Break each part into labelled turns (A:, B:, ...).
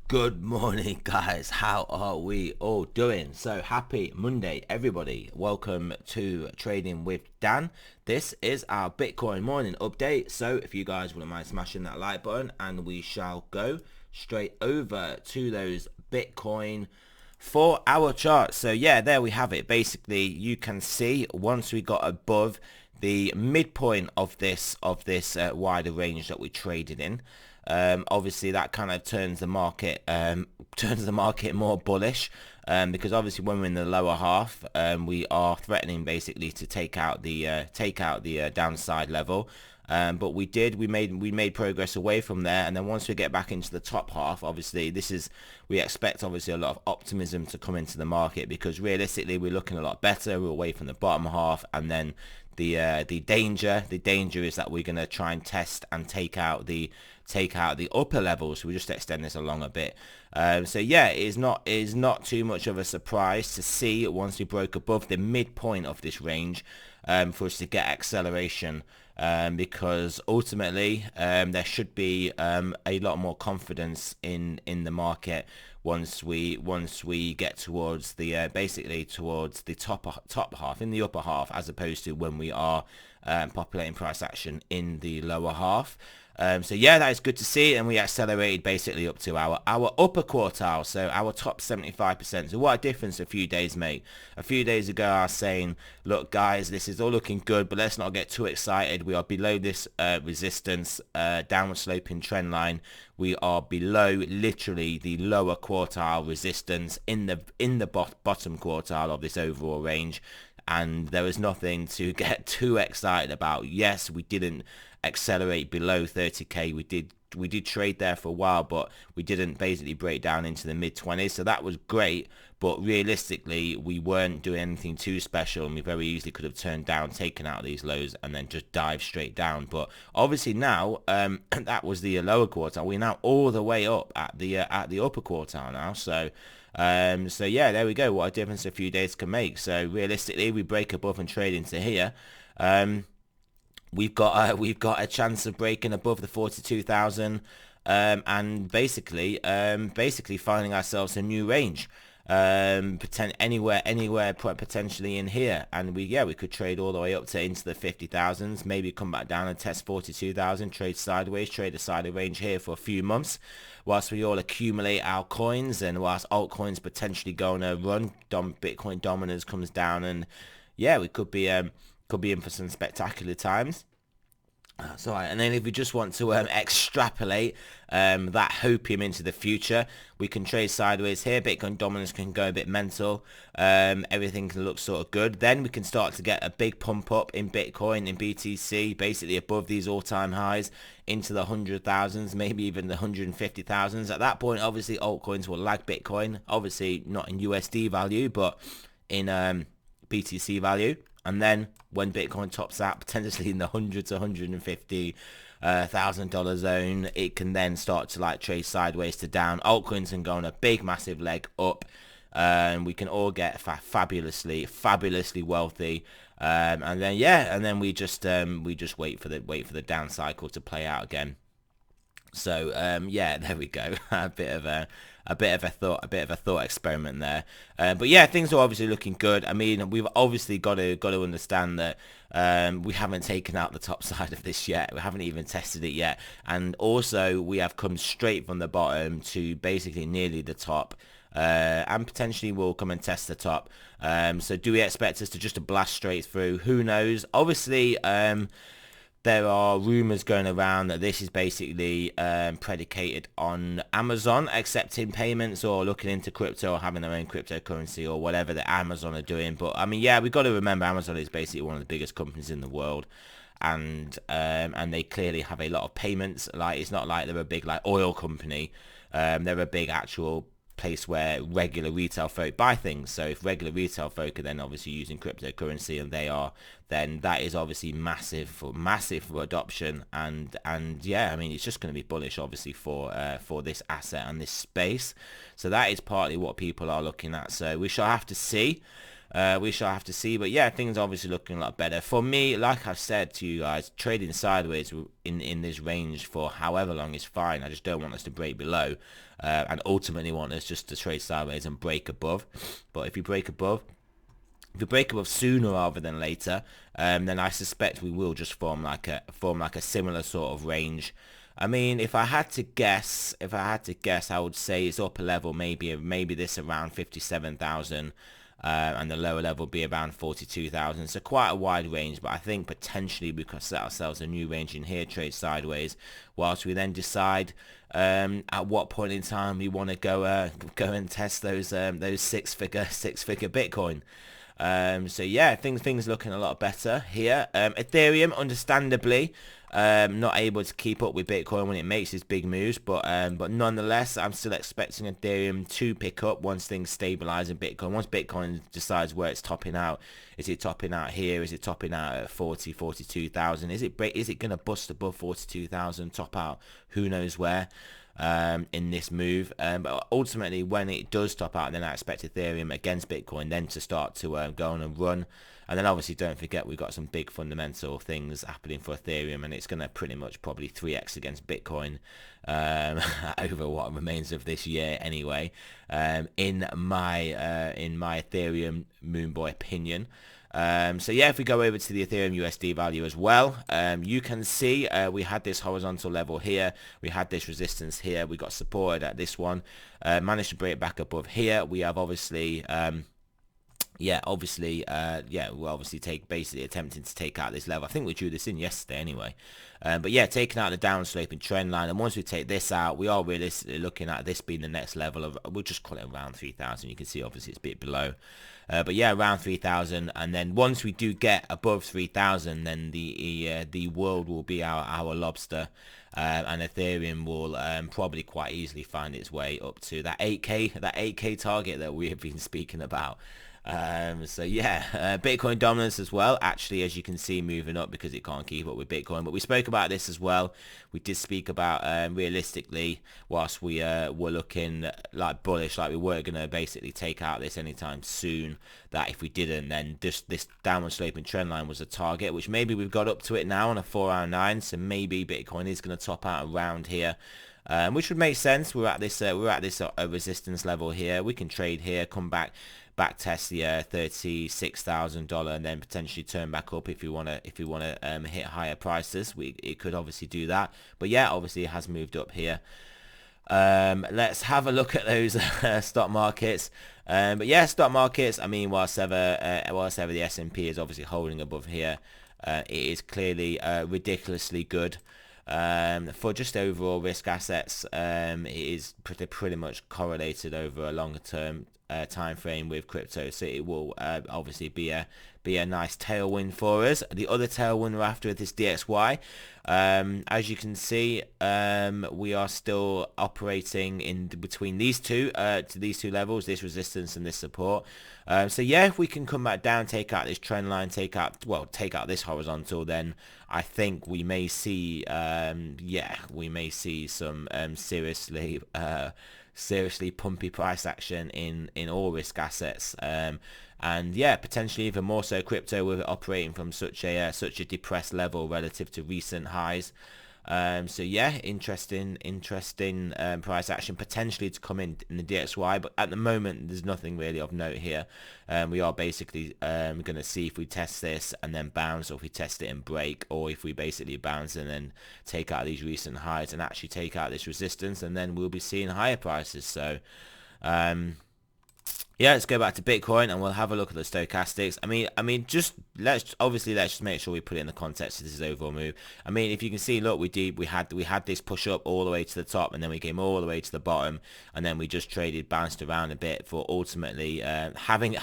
A: Good morning, guys. How are we all doing? So happy Monday, everybody. Welcome to Trading with Dan. This is our Bitcoin morning update. So if you guys wouldn't mind smashing that like button, and we shall go straight over to those Bitcoin 4-hour charts. So yeah, there we have it. Basically, you can see once we got above the midpoint of this wider range that we traded in, obviously that kind of turns the market more bullish, because obviously when we're in the lower half, we are threatening basically to take out the downside level. But we made progress away from there, and then once we get back into the top half, obviously we expect obviously a lot of optimism to come into the market, because realistically we're looking a lot better. We're away from the bottom half, and then the danger is that we're going to try and test and take out the upper levels. So we just extend this along a bit. So yeah, it is not too much of a surprise to see once we broke above the midpoint of this range, for us to get acceleration, because ultimately there should be a lot more confidence in the market once we get towards the basically towards the top half, in the upper half, as opposed to when we are populating price action in the lower half. So yeah, that is good to see, and we accelerated basically up to our upper quartile, so our top 75%. So what a difference a few days made. A few days ago I was saying, look guys, this is all looking good, but let's not get too excited. We are below this resistance downward sloping trend line. We are below literally the lower quartile resistance in the bottom quartile of this overall range, and there was nothing to get too excited about. Yes, we didn't accelerate below 30k. We did trade there for a while, but we didn't basically break down into the mid-20s, so that was great. But realistically, we weren't doing anything too special, and we very easily could have turned down, taken out these lows, and then just dive straight down. But obviously now, that was the lower quartile. We're now all the way up at the upper quartile now. So yeah, there we go. What a difference a few days can make. So realistically, we break above and trade into here. We've got a chance of breaking above the 42,000, and basically finding ourselves a new range, anywhere potentially in here, and we could trade all the way up to into the 50,000s, maybe come back down and test 42,000, trade sideways, trade a side of range here for a few months, whilst we all accumulate our coins, and whilst altcoins potentially go on a run, Bitcoin dominance comes down, and yeah, we could be in for some spectacular times. So, and then if we just want to extrapolate that hopium into the future, we can trade sideways here. Bitcoin dominance can go a bit mental. Everything can look sort of good. Then we can start to get a big pump up in Bitcoin, in BTC, basically above these all-time highs into the 100,000s, maybe even the 150,000s. At that point, obviously, altcoins will lag Bitcoin. Obviously, not in USD value, but in BTC value. And then when Bitcoin tops out, potentially in the $100,000 to $150,000 zone, it can then start to like trade sideways to down. Altcoins can go on a big, massive leg up, and we can all get fabulously wealthy. And then we just wait for the down cycle to play out again. So yeah, there we go. a bit of a thought experiment there. But yeah, things are obviously looking good. I mean, we've obviously got to understand that we haven't taken out the top side of this yet. We haven't even tested it yet, and also we have come straight from the bottom to basically nearly the top. And potentially we'll come and test the top. So do we expect us to just blast straight through? Who knows? Obviously, there are rumors going around that this is basically predicated on Amazon accepting payments or looking into crypto or having their own cryptocurrency or whatever that Amazon are doing. But I mean, yeah, we've got to remember Amazon is basically one of the biggest companies in the world, and they clearly have a lot of payments. Like, it's not like they're a big like oil company. They're a big actual place where regular retail folk buy things. So if regular retail folk are then obviously using cryptocurrency, and they are, then that is obviously massive for adoption, and yeah, I mean, it's just going to be bullish obviously for this asset and this space. So that is partly what people are looking at. So we shall have to see. We shall have to see. But yeah, things are obviously looking a lot better. For me, like I've said to you guys, trading sideways in this range for however long is fine. I just don't want us to break below, and ultimately want us just to trade sideways and break above. But if you break above sooner rather than later, then I suspect we will just form like a similar sort of range. I mean, if I had to guess, I would say it's upper level maybe this around 57,000, and the lower level be around 42,000. So quite a wide range, but I think potentially we could set ourselves a new range in here, trade sideways, whilst we then decide at what point in time we want to go and test those six-figure Bitcoin. So yeah, things looking a lot better here. Ethereum, understandably, not able to keep up with Bitcoin when it makes its big moves, but nonetheless, I'm still expecting Ethereum to pick up once things stabilize in Bitcoin. Once Bitcoin decides where it's topping out, is it topping out here? Is it topping out at 42,000? Is it going to bust above 42,000? Top out? Who knows where? In this move, but ultimately when it does top out, then I expect Ethereum against Bitcoin then to start to go on a run. And then obviously don't forget we've got some big fundamental things happening for Ethereum, and it's going to pretty much probably 3x against Bitcoin over what remains of this year anyway, in my Ethereum Moonboy opinion. So yeah, if we go over to the Ethereum USD value as well, you can see we had this horizontal level here, we had this resistance here, we got supported at this one, managed to break back above here. We have obviously we're obviously basically attempting to take out this level. I think we drew this in yesterday anyway. But yeah, taking out the downsloping trend line, and once we take this out, we are realistically looking at this being the next level of, we'll just call it around 3,000. You can see obviously it's a bit below. But yeah, around 3,000, and then once we do get above 3,000, then the world will be our lobster, and Ethereum will probably quite easily find its way up to that 8K target that we have been speaking about. So yeah, Bitcoin dominance as well, actually, as you can see, moving up because it can't keep up with Bitcoin. But we spoke about this as well. We did speak about realistically, whilst we were looking like bullish, like we weren't going to basically take out this anytime soon, that if we didn't, then this downward sloping trend line was a target, which maybe we've got up to it now on a 4-hour 9. So maybe Bitcoin is going to top out around here. Which would make sense. We're at this resistance level here. We can trade here, come back test the $36,000, and then potentially turn back up if you want to hit higher prices. It could obviously do that, but yeah, obviously it has moved up here. Let's have a look at those stock markets. But yeah, stock markets, I mean, whilst ever the S&P is obviously holding above here, it is clearly ridiculously good. For just overall risk assets, it is pretty much correlated over a longer term time frame with crypto, so it will obviously be a nice tailwind for us. The other tailwind we're after is this DXY. As you can see, we are still operating in between these two levels, this resistance and this support. So yeah, if we can come back down, take out this trend line, take out this horizontal, then I think we may see some seriously pumpy price action in all risk assets, and yeah, potentially even more so crypto, with it operating from such a depressed level relative to recent highs. So yeah, interesting price action potentially to come in the DXY, but at the moment there's nothing really of note here. We are basically going to see if we test this and then bounce, or if we test it and break, or if we basically bounce and then take out these recent highs and actually take out this resistance, and then we'll be seeing higher prices. So yeah, let's go back to Bitcoin and we'll have a look at the stochastics. I mean, let's just make sure we put it in the context of this overall move. I mean, if you can see, look, we had this push up all the way to the top, and then we came all the way to the bottom, and then we just bounced around a bit for ultimately having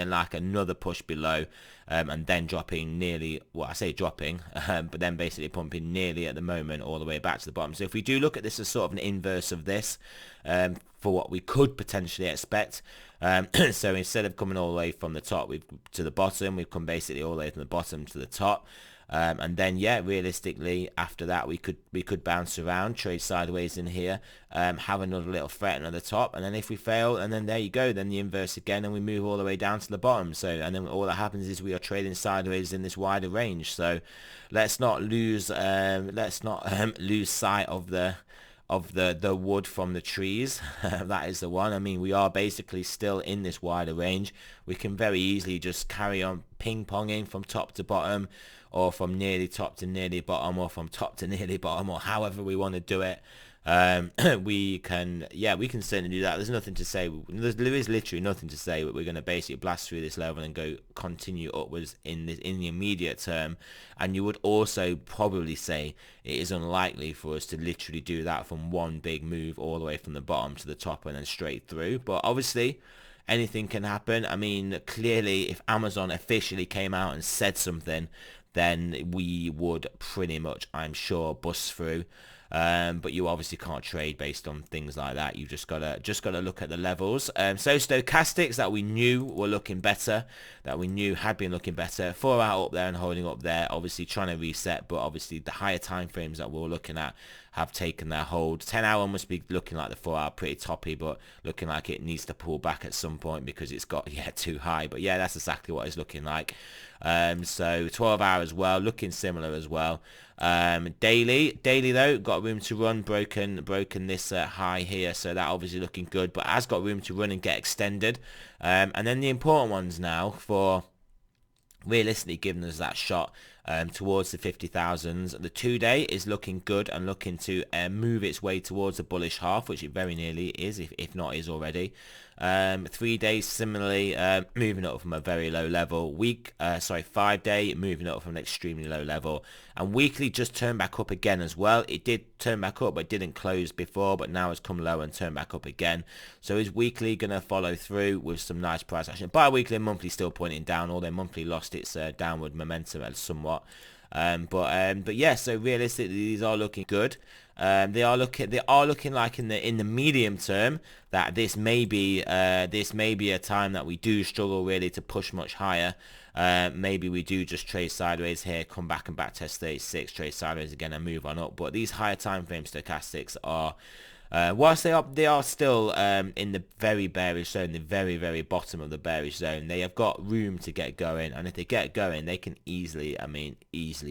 A: like another push below, and then dropping nearly, well, I say dropping, but then basically pumping nearly at the moment all the way back to the bottom. So if we do look at this as sort of an inverse of this, for what we could potentially expect. So instead of coming all the way from the top to the bottom, we've come basically all the way from the bottom to the top. And then yeah, realistically after that we could bounce around, trade sideways in here, have another little threat on the top, and then if we fail, and then there you go, then the inverse again, and we move all the way down to the bottom. So and then all that happens is we are trading sideways in this wider range. So let's not lose lose sight of the wood from the trees. That is the one. I mean, we are basically still in this wider range. We can very easily just carry on ping-ponging from top to bottom, or from nearly top to nearly bottom, or from top to nearly bottom, or however we want to do it. We can certainly do that. There's nothing to say. There is literally nothing to say, but we're going to basically blast through this level and go continue upwards in the immediate term. And you would also probably say it is unlikely for us to literally do that from one big move all the way from the bottom to the top and then straight through. But obviously anything can happen. I mean, clearly if Amazon officially came out and said something, then we would pretty much, I'm sure, bust through. But you obviously can't trade based on things like that. You just gotta look at the levels. So stochastics that we knew were looking better, that we knew had been looking better, 4 hour up there and holding up there, obviously trying to reset, but obviously the higher time frames that we're looking at have taken their hold. 10 hour must be looking like the 4 hour pretty toppy, but looking like it needs to pull back at some point because it's got too high. But yeah, that's exactly what it's looking like. So 12 hour as well, looking similar as well. Daily though, got room to run, broken this high here, so that obviously looking good, but has got room to run and get extended. And then the important ones now for realistically giving us that shot towards the 50,000s. The 2-day is looking good and looking to move its way towards the bullish half, which it very nearly is, if not is already. 3 days similarly moving up from a very low level. 5-day moving up from an extremely low level, and weekly just turned back up again as well. It did turn back up but didn't close before, but now it's come low and turned back up again. So is weekly gonna follow through with some nice price action? Bi-weekly and monthly still pointing down, although monthly lost its downward momentum somewhat. But yeah, so realistically these are looking good. They are looking like in the medium term that this may be a time that we do struggle really to push much higher. Maybe we do just trade sideways here, come back and back test 36, trade sideways again and move on up. But these higher time frame stochastics are whilst they are still in the very bearish zone, the very, very bottom of the bearish zone, they have got room to get going, and if they get going, they can easily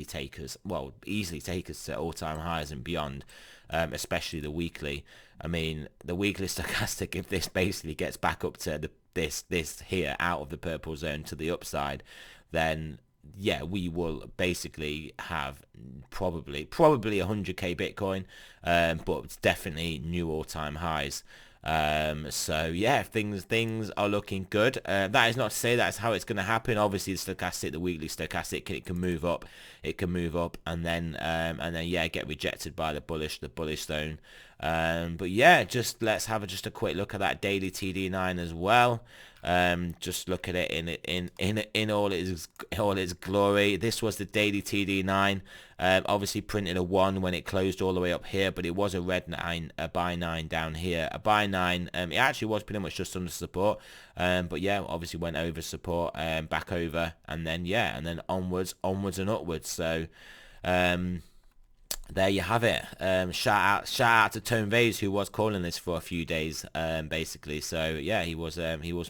A: take us to all-time highs and beyond, especially the weekly. I mean, the weekly stochastic, if this basically gets back up to this here out of the purple zone to the upside, then yeah, we will basically have probably 100k Bitcoin, but it's definitely new all-time highs. So yeah, things are looking good. That is not to say that's how it's going to happen. Obviously the stochastic, the weekly stochastic, it can move up, and then yeah, get rejected by the bullish zone. But yeah, let's have just a quick look at that daily TD9 as well. Just look at it in all its glory. This was the daily TD9. Obviously printed a 1 when it closed all the way up here, but it was a red 9, a buy 9 down here, a buy 9. It actually was pretty much just under support, but yeah, obviously went over support, back over, and then onwards and upwards. So there you have it. Shout out to Tone Vase, who was calling this for a few days, basically. So yeah, he was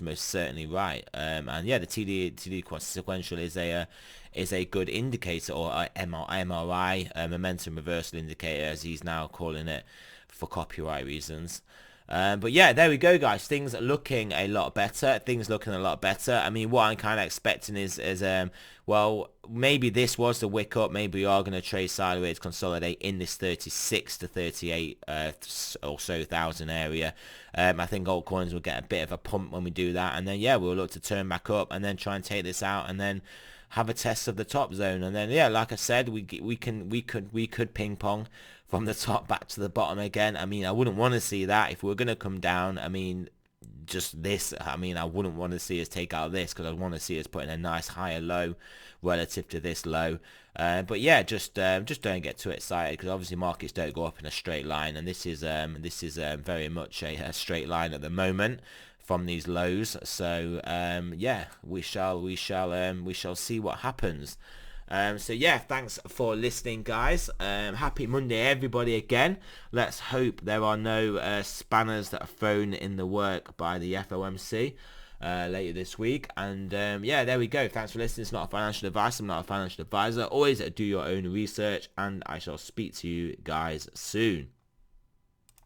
A: most certainly right. And yeah, the TD sequential is a good indicator, or a MRI, momentum reversal indicator, as he's now calling it for copyright reasons. But yeah, there we go, guys. Things are looking a lot better. I mean, what I'm kind of expecting is well, maybe this was the wick up. Maybe we are going to trade sideways, consolidate in this 36 to 38 or so thousand area. I think altcoins will get a bit of a pump when we do that, and then yeah, we'll look to turn back up and then try and take this out, and then have a test of the top zone, and then yeah, like I said, we could ping pong from the top back to the bottom again. I mean, I wouldn't want to see that if we were going to come down. I mean, just this, I mean, I wouldn't want to see us take out this, because I'd want to see us put in a nice higher low relative to this low. But yeah, just don't get too excited, because obviously markets don't go up in a straight line, and this is very much a straight line at the moment from these lows. So yeah, we shall see what happens. So yeah, thanks for listening, guys. Happy Monday, everybody, again. Let's hope there are no spanners that are thrown in the work by the FOMC later this week. And yeah, there we go. Thanks for listening. It's not a financial advice. I'm not a financial advisor. Always do your own research, and I shall speak to you guys soon.